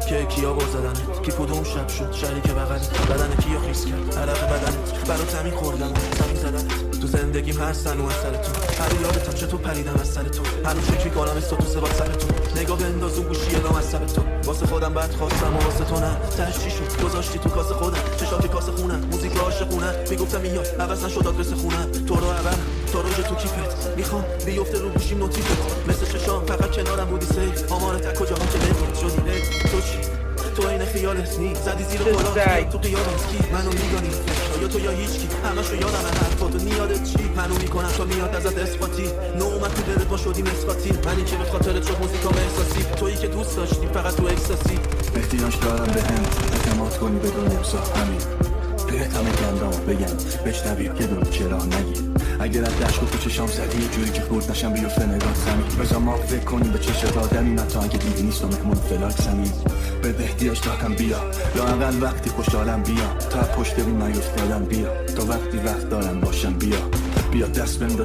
که کیا با زدنت کی کدوم شب شد شهری که بغلی بدن کیا خیس کرد عرق بدنت برات زمین خوردم زمین زدنت تو زندگیم هستن و از سر تو هر یادتم چطور پریدم از سر تو هنوز فکر میکنم تو سبا سر تو نگاه بنداز اون گوشی دام از سر تو واسه خودم بد خواستم و واسه تو نه تشتی شد گذاشتی تو کاسه خودم چشات کاسه خونم موزیک عاشقونه میگفتم میاد عوض نشد آدرس خونم تو رو اول تا روز تو کیفت میخوام بیفته رو گوشیم نوتیفت مثل چشام فقط کنارم بودی سیف آمارت از کجا هم که نمیاد شدی تو چی تو این خیالت نی زدی زیر بالا تو قیادت کی منو میگانی یا تو یا هیچکی همشو یادم حرفاتو نیادت چی منو میکنم تا میاد ازت اثباتی نومت تو دلت ما شدیم اثباتی منی که به خاطرت شد موزیکام احساسی تویی که دوست داشتی فقط تو احساسی احتیاج دارم به هم اعتماد کنی بدون امسا همین بهت همه گندام بگم بشنوی یه دونه چرا نگی اگر از دشت و چشام زدی یه جوری که خورد نشم بیفته نگاه زمین بذار ما فکر کنیم به چشت آدمی نه تا اگه دیدی نیست و مهمون فلاک زمین به احتیاج دارم بیا لااقل وقتی خوشحالم بیا تا پشت رو نیفتادم بیا تا وقتی وقت دارم باشم بیا دست بنده